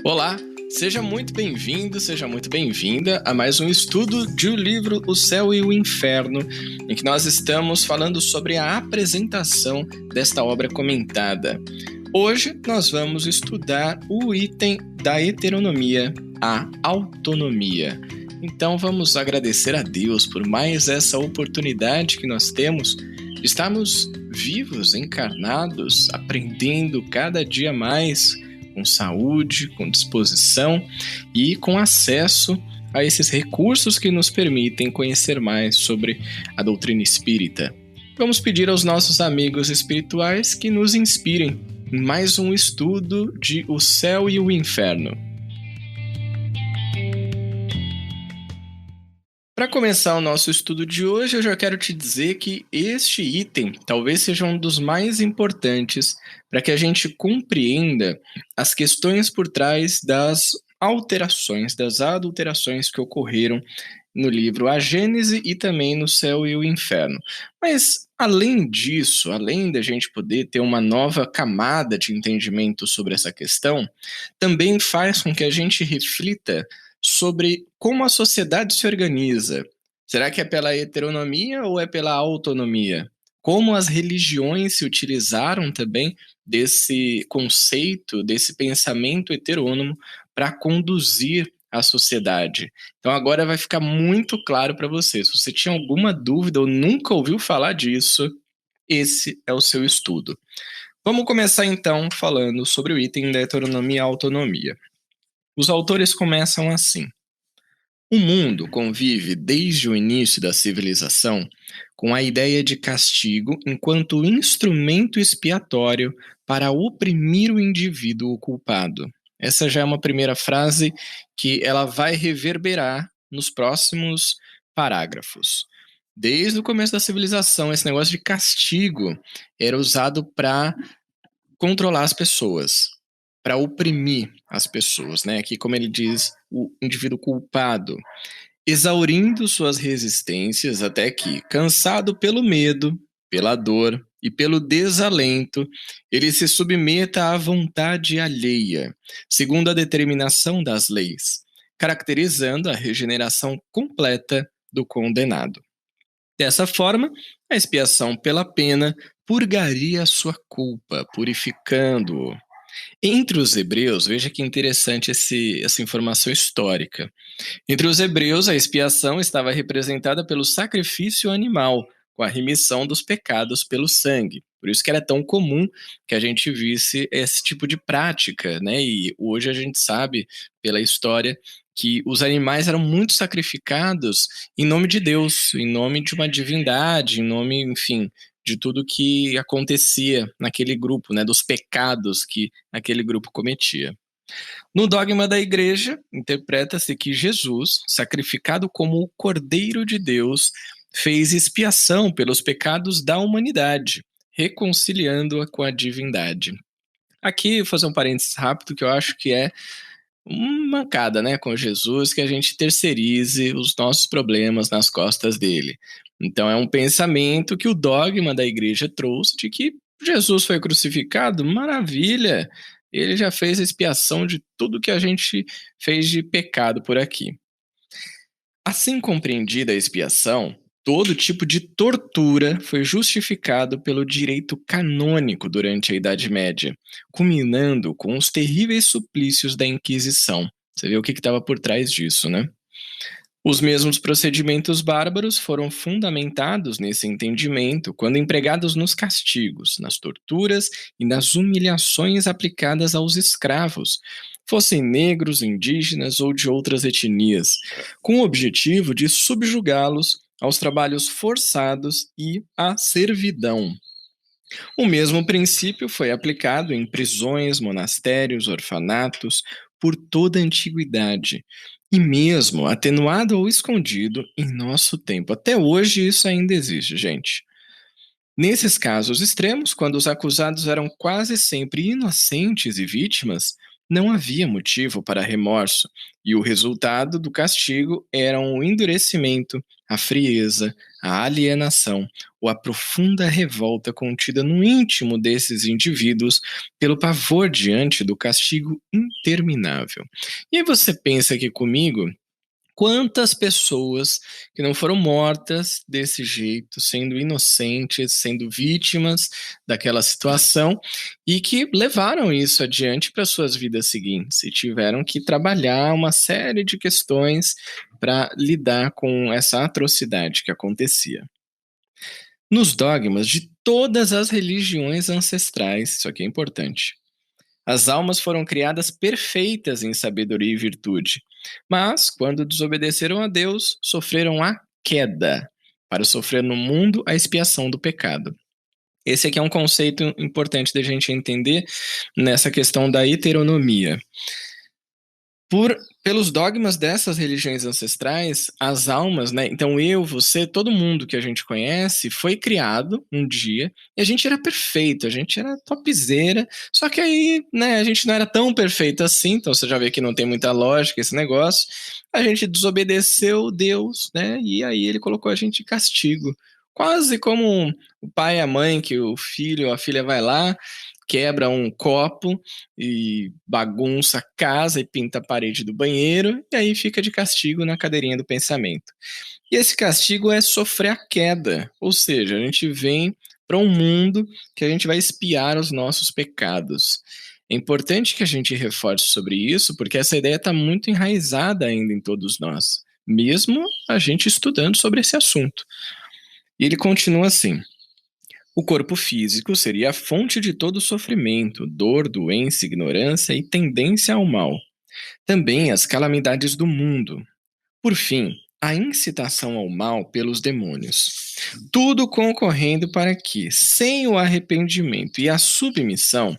Olá, seja muito bem-vindo, seja muito bem-vinda a mais um estudo do livro O Céu e o Inferno, em que nós estamos falando sobre a apresentação desta obra comentada. Hoje nós vamos estudar o item da heteronomia, a autonomia. Então vamos agradecer a Deus por mais essa oportunidade que nós temos de estarmos vivos, encarnados, aprendendo cada dia mais, com saúde, com disposição e com acesso a esses recursos que nos permitem conhecer mais sobre a doutrina espírita. Vamos pedir aos nossos amigos espirituais que nos inspirem em mais um estudo de O Céu e o Inferno. Para começar o nosso estudo de hoje, eu já quero te dizer que este item talvez seja um dos mais importantes para que a gente compreenda as questões por trás das alterações, das adulterações que ocorreram no livro A Gênese e também no Céu e o Inferno. Mas, além disso, além da gente poder ter uma nova camada de entendimento sobre essa questão, também faz com que a gente reflita sobre como a sociedade se organiza. Será que é pela heteronomia ou é pela autonomia? Como as religiões se utilizaram também desse conceito, desse pensamento heterônomo para conduzir a sociedade. Então agora vai ficar muito claro para você. Se você tinha alguma dúvida ou nunca ouviu falar disso, esse é o seu estudo. Vamos começar então falando sobre o item da heteronomia e autonomia. Os autores começam assim: o mundo convive desde o início da civilização com a ideia de castigo enquanto instrumento expiatório para oprimir o indivíduo culpado. Essa já é uma primeira frase que ela vai reverberar nos próximos parágrafos. Desde o começo da civilização, esse negócio de castigo era usado para controlar as pessoas, para oprimir as pessoas, né? Aqui, como ele diz, o indivíduo culpado, exaurindo suas resistências até que, cansado pelo medo, pela dor e pelo desalento, ele se submeta à vontade alheia, segundo a determinação das leis, caracterizando a regeneração completa do condenado. Dessa forma, a expiação pela pena purgaria a sua culpa, purificando-o. Entre os hebreus, veja que interessante essa informação histórica. Entre os hebreus, a expiação estava representada pelo sacrifício animal, com a remissão dos pecados pelo sangue. Por isso que era tão comum que a gente visse esse tipo de prática, né? E hoje a gente sabe, pela história, que os animais eram muito sacrificados em nome de Deus, em nome de uma divindade, em nome, enfim, de tudo que acontecia naquele grupo, né? Dos pecados que aquele grupo cometia. No dogma da Igreja, interpreta-se que Jesus, sacrificado como o Cordeiro de Deus, fez expiação pelos pecados da humanidade, reconciliando-a com a divindade. Aqui, vou fazer um parênteses rápido, que eu acho que é uma mancada, né, com Jesus, que a gente terceirize os nossos problemas nas costas dele. Então é um pensamento que o dogma da Igreja trouxe de que Jesus foi crucificado, maravilha, ele já fez a expiação de tudo que a gente fez de pecado por aqui. Assim compreendida a expiação, todo tipo de tortura foi justificado pelo direito canônico durante a Idade Média, culminando com os terríveis suplícios da Inquisição. Você vê o que estava por trás disso, né? Os mesmos procedimentos bárbaros foram fundamentados nesse entendimento quando empregados nos castigos, nas torturas e nas humilhações aplicadas aos escravos, fossem negros, indígenas ou de outras etnias, com o objetivo de subjugá-los aos trabalhos forçados e à servidão. O mesmo princípio foi aplicado em prisões, monastérios, orfanatos, por toda a antiguidade, e mesmo atenuado ou escondido em nosso tempo. Até hoje isso ainda existe, gente. Nesses casos extremos, quando os acusados eram quase sempre inocentes e vítimas, não havia motivo para remorso, e o resultado do castigo era um endurecimento, a frieza, a alienação ou a profunda revolta contida no íntimo desses indivíduos pelo pavor diante do castigo interminável. E aí você pensa aqui comigo, quantas pessoas que não foram mortas desse jeito, sendo inocentes, sendo vítimas daquela situação e que levaram isso adiante para suas vidas seguintes e tiveram que trabalhar uma série de questões para lidar com essa atrocidade que acontecia. Nos dogmas de todas as religiões ancestrais, isso aqui é importante. As almas foram criadas perfeitas em sabedoria e virtude, mas, quando desobedeceram a Deus, sofreram a queda, para sofrer no mundo a expiação do pecado. Esse aqui é um conceito importante da gente entender nessa questão da heteronomia. Pelos dogmas dessas religiões ancestrais, as almas, né? Então eu, você, todo mundo que a gente conhece foi criado um dia e a gente era perfeito, a gente era topzera, só que aí, né, a gente não era tão perfeito assim, então você já vê que não tem muita lógica esse negócio. A gente desobedeceu Deus, né? E aí ele colocou a gente de castigo. Quase como o pai e a mãe, que o filho ou a filha vai lá, quebra um copo e bagunça a casa e pinta a parede do banheiro, e aí fica de castigo na cadeirinha do pensamento. E esse castigo é sofrer a queda, ou seja, a gente vem para um mundo que a gente vai expiar os nossos pecados. É importante que a gente reforce sobre isso, porque essa ideia está muito enraizada ainda em todos nós, mesmo a gente estudando sobre esse assunto. E ele continua assim: o corpo físico seria a fonte de todo sofrimento, dor, doença, ignorância e tendência ao mal. Também as calamidades do mundo. Por fim, a incitação ao mal pelos demônios. Tudo concorrendo para que, sem o arrependimento e a submissão,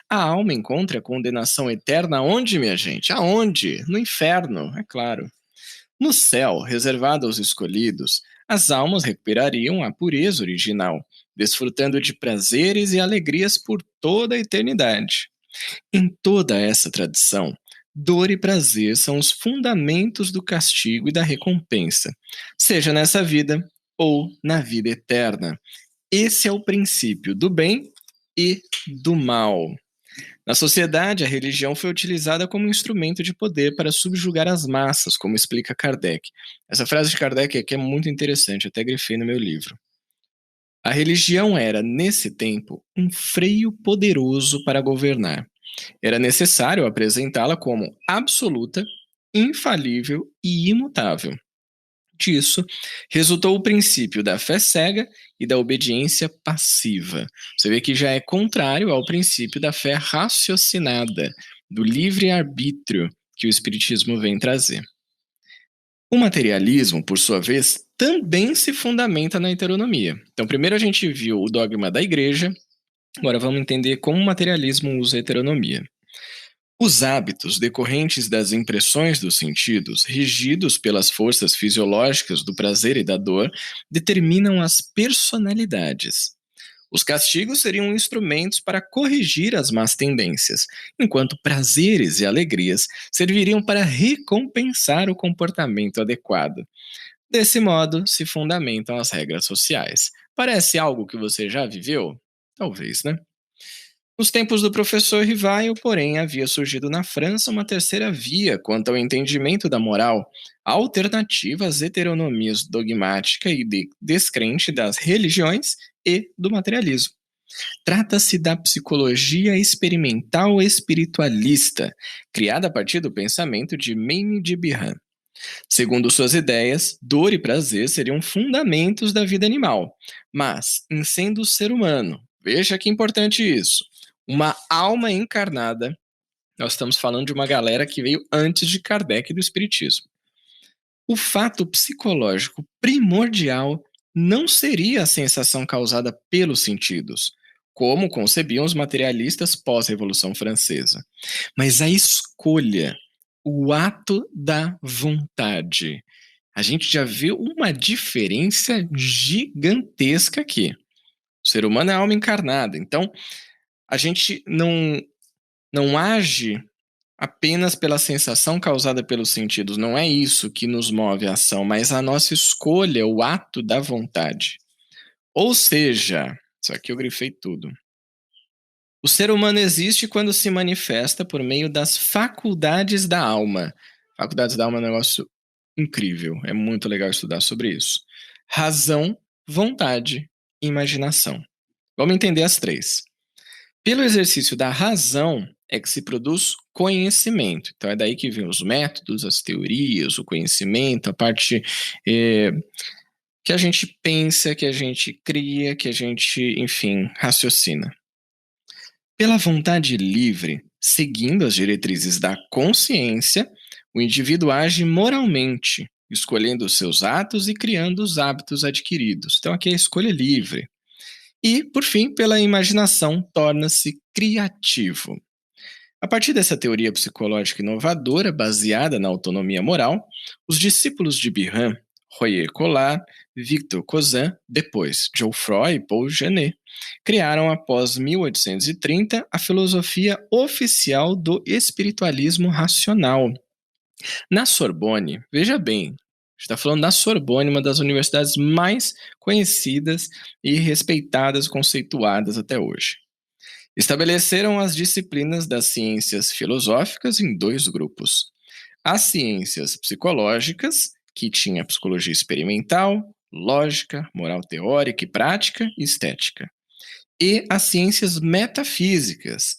a alma encontre a condenação eterna onde, minha gente? Aonde? No inferno, é claro. No céu, reservado aos escolhidos, as almas recuperariam a pureza original, desfrutando de prazeres e alegrias por toda a eternidade. Em toda essa tradição, dor e prazer são os fundamentos do castigo e da recompensa, seja nessa vida ou na vida eterna. Esse é o princípio do bem e do mal. Na sociedade, a religião foi utilizada como instrumento de poder para subjugar as massas, como explica Kardec. Essa frase de Kardec aqui é muito interessante, até grifei no meu livro. A religião era, nesse tempo, um freio poderoso para governar. Era necessário apresentá-la como absoluta, infalível e imutável. Disso resultou o princípio da fé cega e da obediência passiva. Você vê que já é contrário ao princípio da fé raciocinada, do livre-arbítrio que o Espiritismo vem trazer. O materialismo, por sua vez, também se fundamenta na heteronomia. Então, primeiro a gente viu o dogma da igreja, agora vamos entender como o materialismo usa a heteronomia. Os hábitos decorrentes das impressões dos sentidos, regidos pelas forças fisiológicas do prazer e da dor, determinam as personalidades. Os castigos seriam instrumentos para corrigir as más tendências, enquanto prazeres e alegrias serviriam para recompensar o comportamento adequado. Desse modo, se fundamentam as regras sociais. Parece algo que você já viveu? Talvez, né? Nos tempos do professor Rivaio, porém, havia surgido na França uma terceira via quanto ao entendimento da moral, alternativa às heteronomias dogmática e descrente das religiões e do materialismo. Trata-se da psicologia experimental espiritualista, criada a partir do pensamento de Maine de Bihan. Segundo suas ideias, dor e prazer seriam fundamentos da vida animal, mas, em sendo o ser humano, veja que importante isso, uma alma encarnada, nós estamos falando de uma galera que veio antes de Kardec e do Espiritismo. O fato psicológico primordial não seria a sensação causada pelos sentidos, como concebiam os materialistas pós-Revolução Francesa, mas a escolha, o ato da vontade. A gente já vê uma diferença gigantesca aqui. O ser humano é alma encarnada, então a gente não age apenas pela sensação causada pelos sentidos. Não é isso que nos move a ação, mas a nossa escolha, o ato da vontade. Ou seja, isso aqui eu grifei tudo. O ser humano existe quando se manifesta por meio das faculdades da alma. Faculdades da alma é um negócio incrível, é muito legal estudar sobre isso. Razão, vontade e imaginação. Vamos entender as três. Pelo exercício da razão é que se produz conhecimento. Então é daí que vem os métodos, as teorias, o conhecimento, a parte que a gente pensa, que a gente cria, que a gente, enfim, raciocina. Pela vontade livre, seguindo as diretrizes da consciência, o indivíduo age moralmente, escolhendo os seus atos e criando os hábitos adquiridos. Então aqui é a escolha livre. E, por fim, pela imaginação, torna-se criativo. A partir dessa teoria psicológica inovadora, baseada na autonomia moral, os discípulos de Bihan, Royer Collard, Victor Cousin, depois Geoffroy e Paul Janet, criaram após 1830 a filosofia oficial do espiritualismo racional. Na Sorbonne, veja bem, está falando da Sorbonne, uma das universidades mais conhecidas e respeitadas, conceituadas até hoje. Estabeleceram as disciplinas das ciências filosóficas em dois grupos. As ciências psicológicas, que tinha psicologia experimental, lógica, moral teórica e prática e estética. E as ciências metafísicas,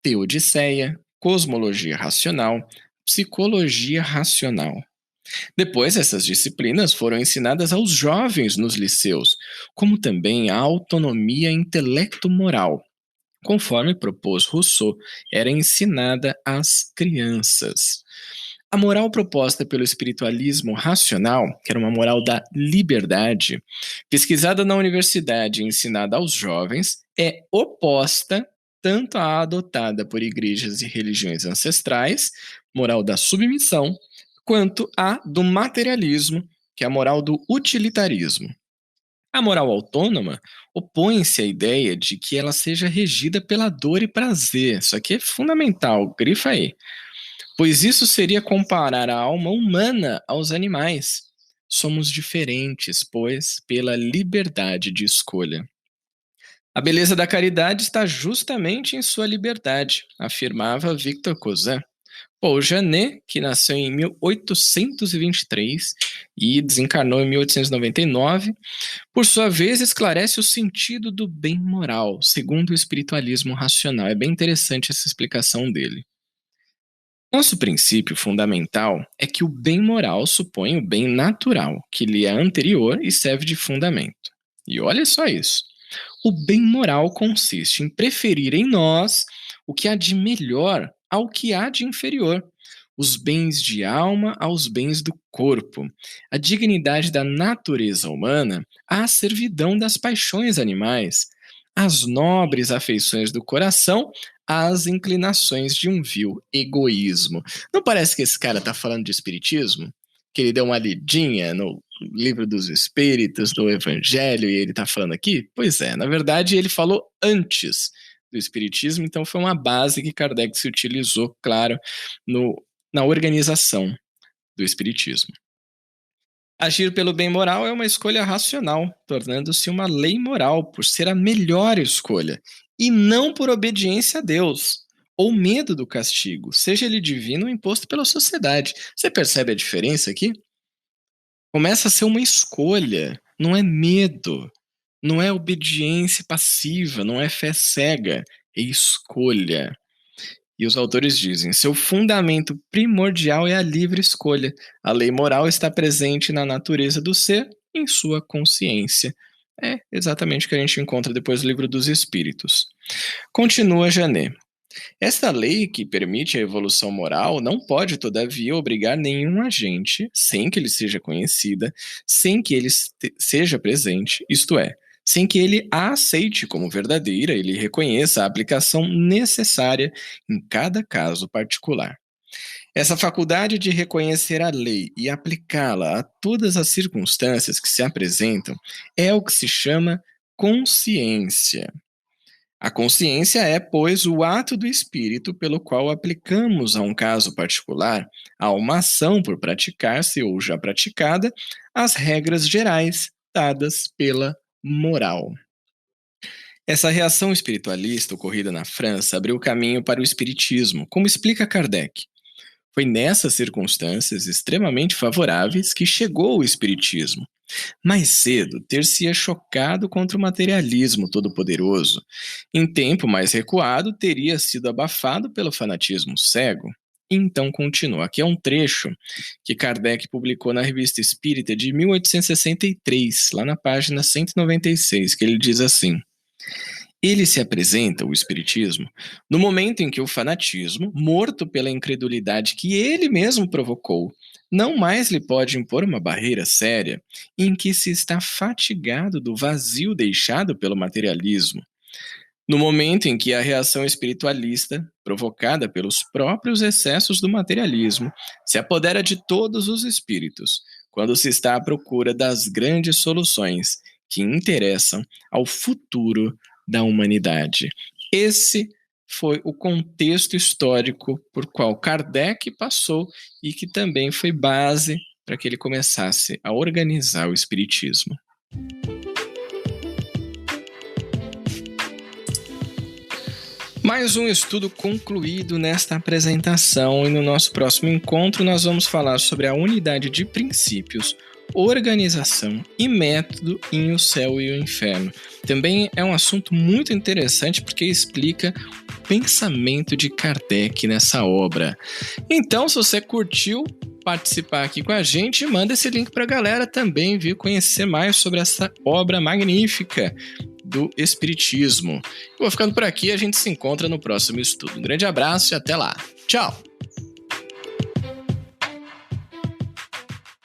teodiceia, cosmologia racional, psicologia racional. Depois, essas disciplinas foram ensinadas aos jovens nos liceus, como também a autonomia intelecto-moral, conforme propôs Rousseau, era ensinada às crianças. A moral proposta pelo espiritualismo racional, que era uma moral da liberdade, pesquisada na universidade e ensinada aos jovens, é oposta tanto à adotada por igrejas e religiões ancestrais, moral da submissão, quanto à do materialismo, que é a moral do utilitarismo. A moral autônoma opõe-se à ideia de que ela seja regida pela dor e prazer. Isso aqui é fundamental, grifa aí. Pois isso seria comparar a alma humana aos animais. Somos diferentes, pois, pela liberdade de escolha. A beleza da caridade está justamente em sua liberdade, afirmava Victor Cousin. Paul Janet, que nasceu em 1823 e desencarnou em 1899, por sua vez esclarece o sentido do bem moral, segundo o espiritualismo racional. É bem interessante essa explicação dele. Nosso princípio fundamental é que o bem moral supõe o bem natural, que lhe é anterior e serve de fundamento. E olha só isso. O bem moral consiste em preferir em nós o que há de melhor ao que há de inferior, os bens de alma aos bens do corpo, a dignidade da natureza humana à servidão das paixões animais, as nobres afeições do coração às inclinações de um vil egoísmo. Não parece que esse cara está falando de espiritismo? Que ele deu uma lidinha no livro dos espíritos, do evangelho, e ele está falando aqui? Pois é, na verdade ele falou antes do espiritismo, então foi uma base que Kardec se utilizou, claro, na organização do espiritismo. Agir pelo bem moral é uma escolha racional, tornando-se uma lei moral por ser a melhor escolha, e não por obediência a Deus ou medo do castigo, seja ele divino ou imposto pela sociedade. Você percebe a diferença aqui? Começa a ser uma escolha, não é medo, não é obediência passiva, não é fé cega, é escolha. E os autores dizem: seu fundamento primordial é a livre escolha. A lei moral está presente na natureza do ser, em sua consciência. É exatamente o que a gente encontra depois do Livro dos Espíritos. Continua Janet. Esta lei que permite a evolução moral não pode, todavia, obrigar nenhum agente, sem que ele seja conhecida, sem que ele seja presente, isto é, sem que ele a aceite como verdadeira e lhe reconheça a aplicação necessária em cada caso particular. Essa faculdade de reconhecer a lei e aplicá-la a todas as circunstâncias que se apresentam é o que se chama consciência. A consciência é, pois, o ato do espírito pelo qual aplicamos a um caso particular, a uma ação por praticar-se ou já praticada, as regras gerais dadas pela moral. Essa reação espiritualista ocorrida na França abriu caminho para o espiritismo, como explica Kardec. Foi nessas circunstâncias extremamente favoráveis que chegou o espiritismo. Mais cedo, ter-se-ia chocado contra o materialismo todo-poderoso. Em tempo mais recuado, teria sido abafado pelo fanatismo cego. Então continua. Aqui é um trecho que Kardec publicou na Revista Espírita de 1863, lá na página 196, que ele diz assim: ele se apresenta, o espiritismo, no momento em que o fanatismo, morto pela incredulidade que ele mesmo provocou, não mais lhe pode impor uma barreira séria, e em que se está fatigado do vazio deixado pelo materialismo. No momento em que a reação espiritualista, provocada pelos próprios excessos do materialismo, se apodera de todos os espíritos, quando se está à procura das grandes soluções que interessam ao futuro da humanidade. Esse foi o contexto histórico por qual Kardec passou e que também foi base para que ele começasse a organizar o espiritismo. Mais um estudo concluído nesta apresentação, e no nosso próximo encontro nós vamos falar sobre a unidade de princípios, organização e método em O Céu e o Inferno. Também é um assunto muito interessante porque explica o pensamento de Kardec nessa obra. Então, se você curtiu participar aqui com a gente, manda esse link para a galera também vir conhecer mais sobre essa obra magnífica do Espiritismo. Eu vou ficando por aqui, a gente se encontra no próximo estudo. Um grande abraço e até lá. Tchau!